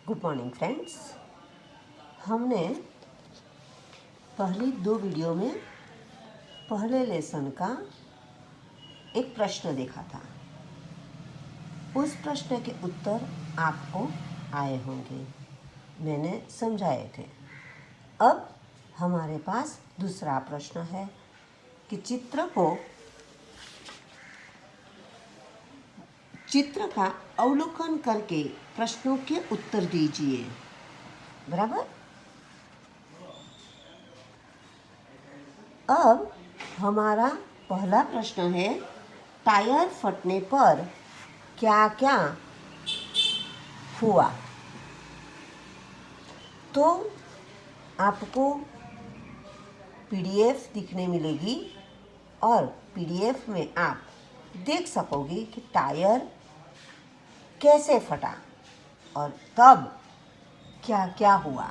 Good morning friends. हमने पहली 2 video में पहले लेसन का एक प्रश्न देखा था। उस प्रश्न के उत्तर आपको आए होंगे, मैंने समझाए थे। अब हमारे पास दूसरा प्रश्न है कि चित्र का अवलोकन करके प्रश्नों के उत्तर दीजिए। बराबर। अब हमारा पहला प्रश्न है, टायर फटने पर क्या क्या हुआ? तो आपको पीडीएफ दिखने मिलेगी और पीडीएफ में आप देख सकोगे कि टायर कैसे फटा और तब क्या क्या हुआ।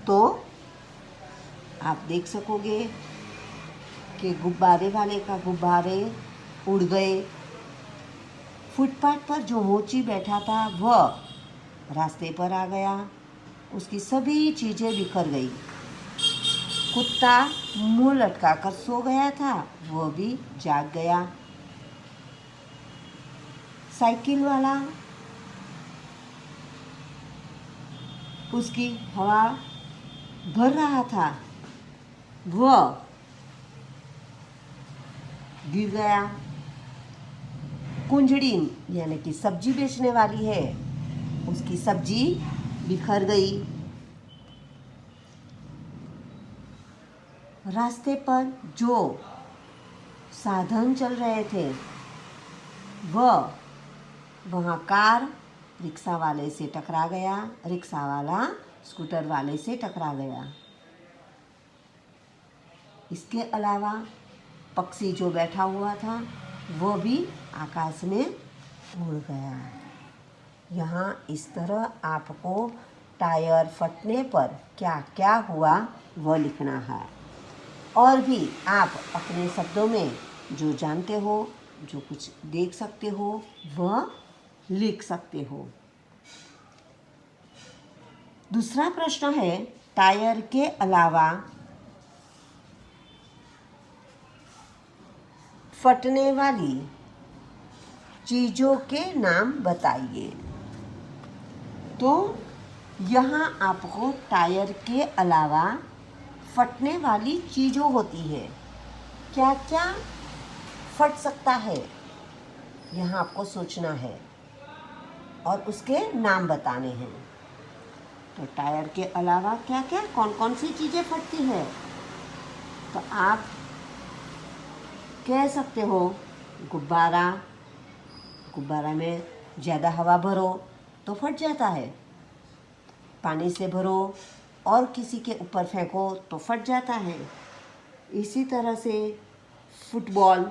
तो आप देख सकोगे कि गुब्बारे वाले का गुब्बारे उड़ गए, फुटपाथ पर जो मोची बैठा था वह रास्ते पर आ गया, उसकी सभी चीज़ें बिखर गई। कुत्ता मुंह लटका कर सो गया था, वह भी जाग गया। साइकिल वाला उसकी हवा भर रहा था, वह गिर गया। कुंजड़ी यानी कि सब्जी बेचने वाली है, उसकी सब्जी बिखर गई। रास्ते पर जो साधन चल रहे थे वहाँ कार रिक्शा वाले से टकरा गया, रिक्शा वाला स्कूटर वाले से टकरा गया। इसके अलावा पक्षी जो बैठा हुआ था वह भी आकाश में उड़ गया। यहाँ इस तरह आपको टायर फटने पर क्या क्या हुआ वह लिखना है। और भी आप अपने शब्दों में जो जानते हो, जो कुछ देख सकते हो, वह लिख सकते हो। दूसरा प्रश्न है, टायर के अलावा फटने वाली चीज़ों के नाम बताइए। तो यहाँ आपको टायर के अलावा फटने वाली चीज़ों होती है, क्या क्या फट सकता है, यहाँ आपको सोचना है और उसके नाम बताने हैं। तो टायर के अलावा क्या क्या कौन कौन सी चीज़ें फटती है? तो आप कह सकते हो गुब्बारा, गुब्बारा में ज़्यादा हवा भरो तो फट जाता है। पानी से भरो और किसी के ऊपर फेंको तो फट जाता है। इसी तरह से फुटबॉल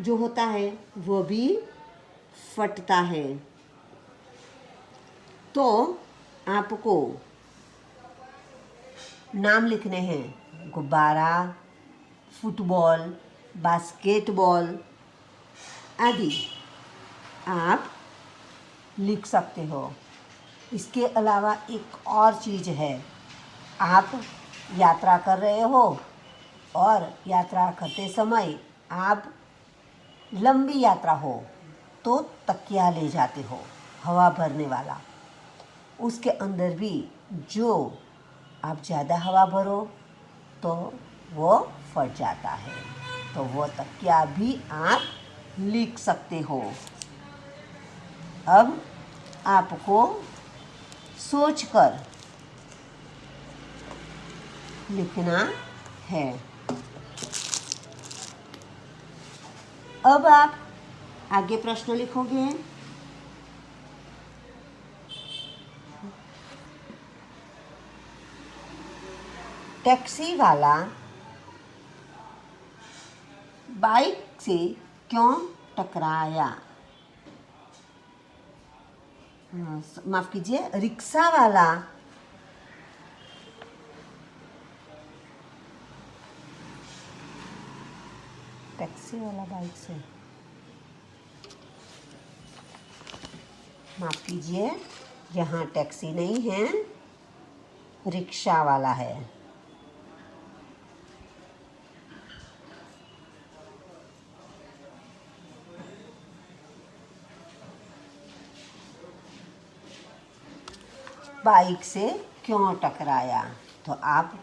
जो होता है वो भी फटता है। तो आपको नाम लिखने हैं, गुब्बारा, फुटबॉल, बास्केटबॉल आदि आप लिख सकते हो। इसके अलावा एक और चीज़ है, आप यात्रा कर रहे हो और यात्रा करते समय आप लंबी यात्रा हो तो तकिया ले जाते हो हवा भरने वाला, उसके अंदर भी जो आप ज़्यादा हवा भरो तो वो फट जाता है। तो वो तकिया भी आप लिख सकते हो। अब आपको सोचकर लिखना है। अब आप आगे प्रश्न लिखोगे। टैक्सी वाला बाइक से क्यों टकराया? माफ कीजिए, रिक्शा वाला टैक्सी वाला बाइक से माफ़ कीजिए, यहाँ टैक्सी नहीं है, रिक्शा वाला है। बाइक से क्यों टकराया? तो आप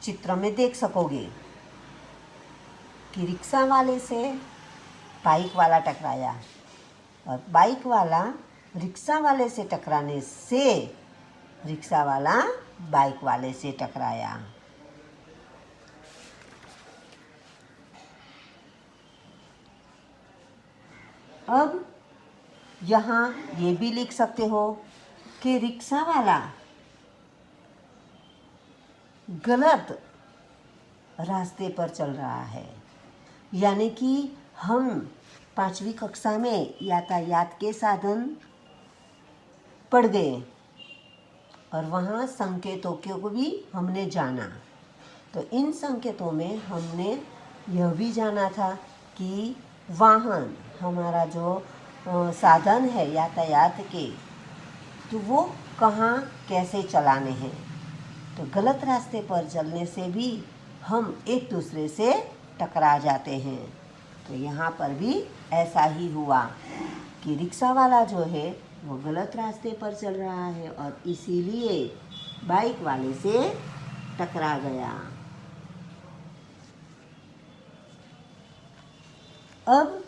चित्र में देख सकोगे कि रिक्शा वाले से बाइक वाला टकराया और बाइक वाला रिक्शा वाले से टकराने से रिक्शा वाला बाइक वाले से टकराया। अब यहाँ ये भी लिख सकते हो कि रिक्शा वाला गलत रास्ते पर चल रहा है, यानी कि हम 5वीं कक्षा में यातायात के साधन पढ़ गए और वहाँ संकेतों को भी हमने जाना। तो इन संकेतों में हमने यह भी जाना था कि वाहन हमारा जो साधन है यातायात के, तो वो कहाँ कैसे चलाने हैं। तो गलत रास्ते पर चलने से भी हम एक दूसरे से टकरा जाते हैं। तो यहाँ पर भी ऐसा ही हुआ कि रिक्शा वाला जो है वो गलत रास्ते पर चल रहा है और इसीलिए बाइक वाले से टकरा गया। अब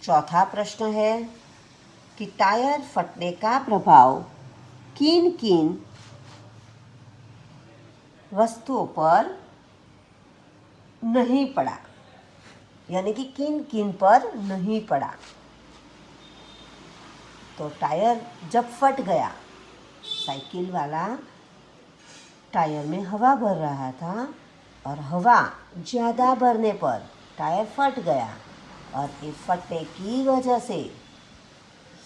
चौथा प्रश्न है कि टायर फटने का प्रभाव किन किन वस्तुओं पर नहीं पड़ा, यानी कि किन किन पर नहीं पड़ा। तो टायर जब फट गया, साइकिल वाला टायर में हवा भर रहा था और हवा ज़्यादा भरने पर टायर फट गया और ये फटने की वजह से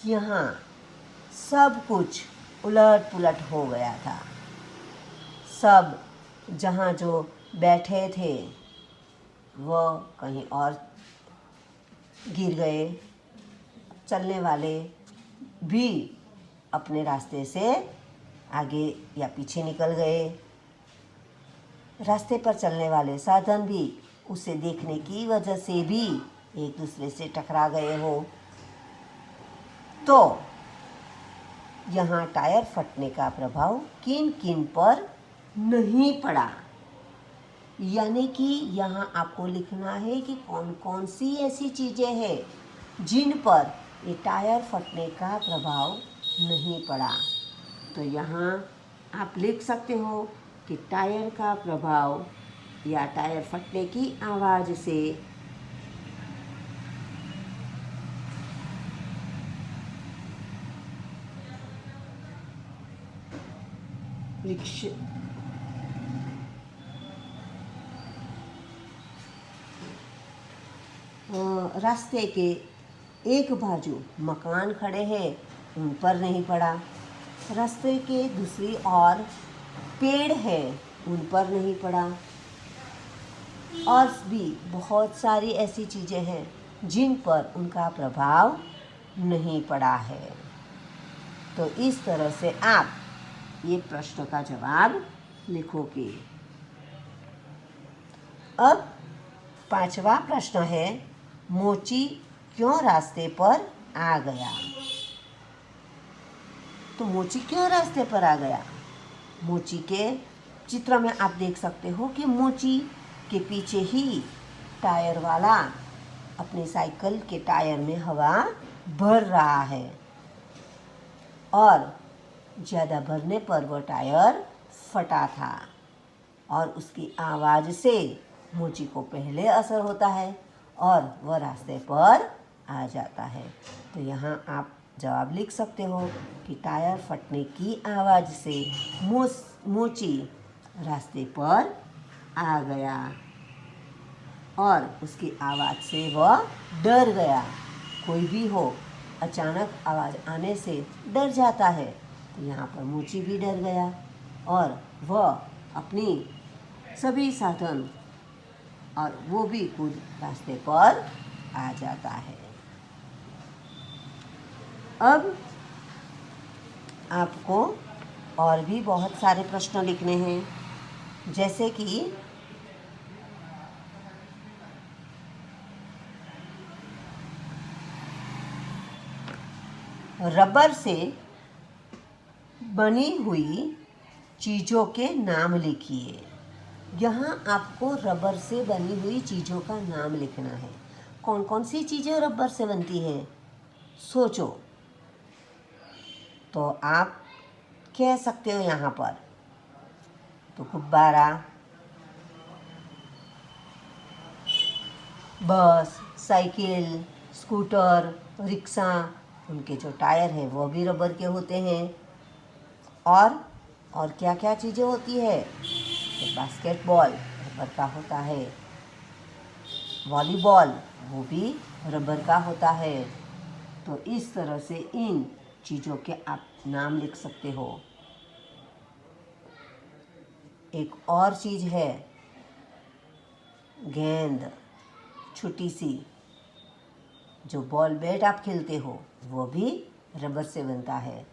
यहाँ सब कुछ उलट पुलट हो गया था। सब जहाँ जो बैठे थे वो कहीं और गिर गए, चलने वाले भी अपने रास्ते से आगे या पीछे निकल गए, रास्ते पर चलने वाले साधन भी उसे देखने की वजह से भी एक दूसरे से टकरा गए हो। तो यहाँ टायर फटने का प्रभाव किन किन पर नहीं पड़ा, यानी कि यहाँ आपको लिखना है कि कौन कौन सी ऐसी चीज़ें हैं जिन पर ये टायर फटने का प्रभाव नहीं पड़ा। तो यहाँ आप लिख सकते हो कि टायर का प्रभाव या टायर फटने की आवाज़ से रास्ते के एक बाजू मकान खड़े हैं उन पर नहीं पड़ा, रास्ते के दूसरी ओर पेड़ है उन पर नहीं पड़ा, और भी बहुत सारी ऐसी चीज़ें हैं जिन पर उनका प्रभाव नहीं पड़ा है। तो इस तरह से आप ये प्रश्न का जवाब लिखोगे। अब 5वां प्रश्न है, मोची क्यों रास्ते पर आ गया? तो मोची क्यों रास्ते पर आ गया? मोची के चित्र में आप देख सकते हो कि मोची के पीछे ही टायर वाला अपने साइकिल के टायर में हवा भर रहा है और ज़्यादा भरने पर वह टायर फटा था और उसकी आवाज़ से मोची को पहले असर होता है और वह रास्ते पर आ जाता है। तो यहाँ आप जवाब लिख सकते हो कि टायर फटने की आवाज़ से मोची रास्ते पर आ गया और उसकी आवाज़ से वह डर गया। कोई भी हो अचानक आवाज़ आने से डर जाता है, तो यहाँ पर मोची भी डर गया और वह अपनी सभी साधन और वो भी खुद रास्ते पर आ जाता है। अब आपको और भी बहुत सारे प्रश्न लिखने हैं, जैसे कि रबर से बनी हुई चीज़ों के नाम लिखिए। यहाँ आपको रबर से बनी हुई चीज़ों का नाम लिखना है। कौन कौन सी चीज़ें रबर से बनती है, सोचो। तो आप कह सकते हो यहाँ पर, तो गुब्बारा, बस, साइकिल, स्कूटर, रिक्शा, उनके जो टायर हैं वो भी रबर के होते हैं। और क्या क्या चीज़ें होती है, तो बास्केटबॉल रबर का होता है, वॉलीबॉल वो भी रबर का होता है। तो इस तरह से इन चीज़ों के आप नाम लिख सकते हो। एक और चीज़ है गेंद, छोटी सी, जो बॉल बैट आप खेलते हो वो भी रबर से बनता है।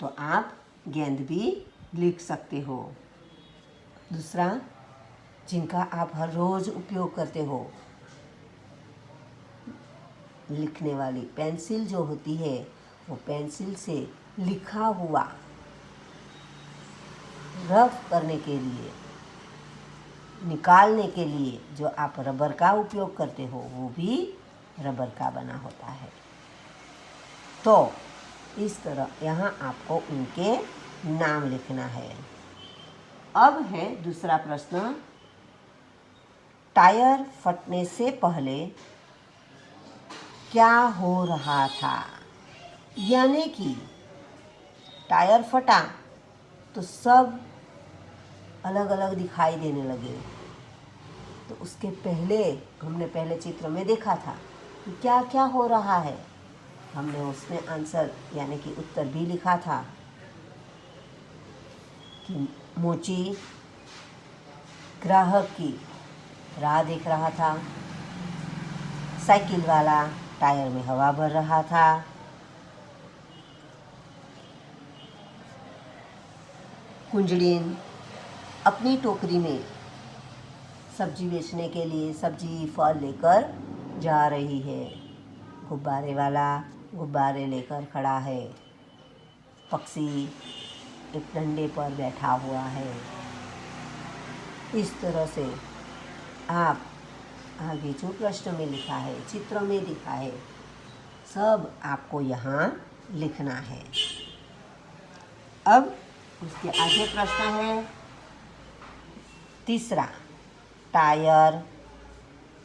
तो आप गेंद भी लिख सकते हो। दूसरा, जिनका आप हर रोज़ उपयोग करते हो, लिखने वाली पेंसिल जो होती है, वो पेंसिल से लिखा हुआ रफ करने के लिए, निकालने के लिए जो आप रबर का उपयोग करते हो, वो भी रबर का बना होता है। तो इस तरह यहाँ आपको उनके नाम लिखना है। अब है दूसरा प्रश्न, टायर फटने से पहले क्या हो रहा था। यानी कि टायर फटा तो सब अलग अलग दिखाई देने लगे। तो उसके पहले हमने पहले चित्र में देखा था कि क्या क्या हो रहा है। हमने उसमें आंसर यानी कि उत्तर भी लिखा था कि मोची ग्राहक की राह देख रहा था, साइकिल वाला टायर में हवा भर रहा था, कुंजड़िन अपनी टोकरी में सब्जी बेचने के लिए सब्जी फल लेकर जा रही है, गुब्बारे वाला गुब्बारे लेकर खड़ा है, पक्षी एक डंडे पर बैठा हुआ है। इस तरह से आप आगे जो प्रश्न में लिखा है, चित्र में दिखा है, सब आपको यहाँ लिखना है। अब उसके आगे प्रश्न है तीसरा, टायर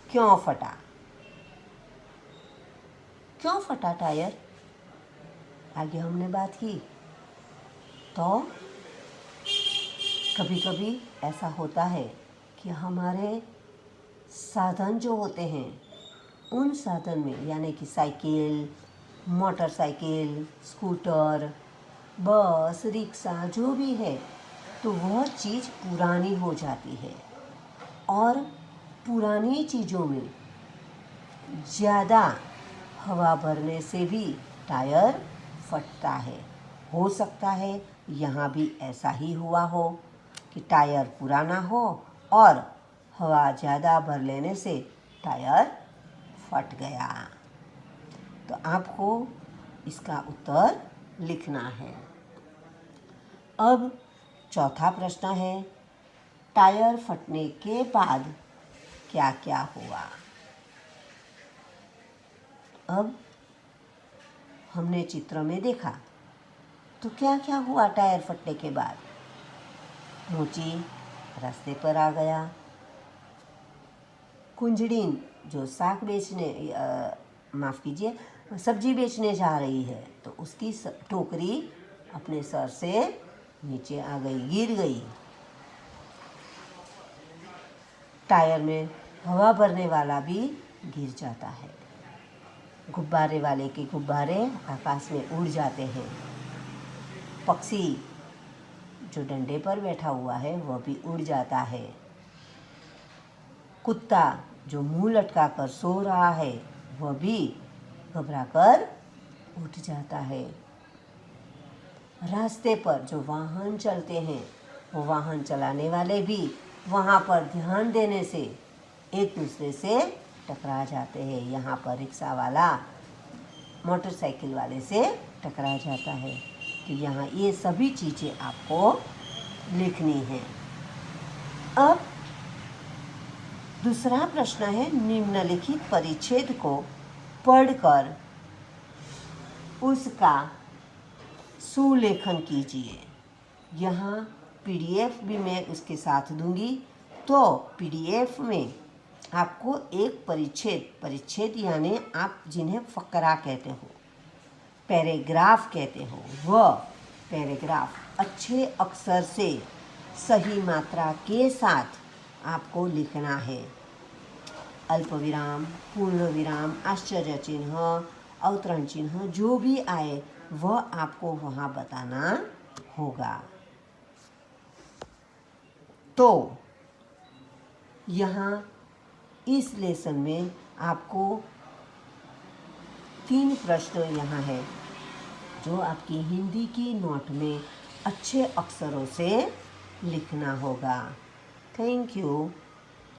क्यों फटा। क्यों फटा टायर, आगे हमने बात की। तो कभी कभी ऐसा होता है कि हमारे साधन जो होते हैं, उन साधन में यानी कि साइकिल, मोटरसाइकिल, स्कूटर, बस, रिक्शा जो भी है, तो वह चीज़ पुरानी हो जाती है। और पुरानी चीज़ों में ज़्यादा हवा भरने से भी टायर फटता है। हो सकता है यहाँ भी ऐसा ही हुआ हो कि टायर पुराना हो और हवा ज़्यादा भर लेने से टायर फट गया। तो आपको इसका उत्तर लिखना है। अब चौथा प्रश्न है, टायर फटने के बाद क्या क्या हुआ। अब हमने चित्र में देखा तो क्या क्या हुआ टायर फटने के बाद। मोची रास्ते पर आ गया, कुंजड़िन जो साग बेचने माफ़ कीजिए सब्जी बेचने जा रही है, तो उसकी टोकरी अपने सर से नीचे आ गई, गिर गई। टायर में हवा भरने वाला भी गिर जाता है, गुब्बारे वाले के गुब्बारे आकाश में उड़ जाते हैं, पक्षी जो डंडे पर बैठा हुआ है वह भी उड़ जाता है, कुत्ता जो मुंह लटका कर सो रहा है वह भी घबराकर उठ जाता है, रास्ते पर जो वाहन चलते हैं वो वाहन चलाने वाले भी वहाँ पर ध्यान देने से एक दूसरे से टकरा जाते हैं। यहाँ पर रिक्शा वाला मोटरसाइकिल वाले से टकरा जाता है। तो यहाँ ये सभी चीज़ें आपको लिखनी है। अब दूसरा प्रश्न है, निम्नलिखित परिच्छेद को पढ़कर उसका सुलेखन कीजिए। यहाँ पीडीएफ भी मैं उसके साथ दूंगी। तो पीडीएफ में आपको एक परिच्छेद यानी आप जिन्हें फकरा कहते हो, पैराग्राफ कहते हो, वह पैराग्राफ अच्छे अक्षर से सही मात्रा के साथ आपको लिखना है। अल्पविराम, पूर्ण विराम, आश्चर्य चिन्ह, अवतरण चिन्ह जो भी आए वह आपको वहाँ बताना होगा। तो यहाँ इस लेसन में आपको 3 प्रश्न यहाँ है जो आपकी हिंदी की नोट में अच्छे अक्षरों से लिखना होगा। Thank you.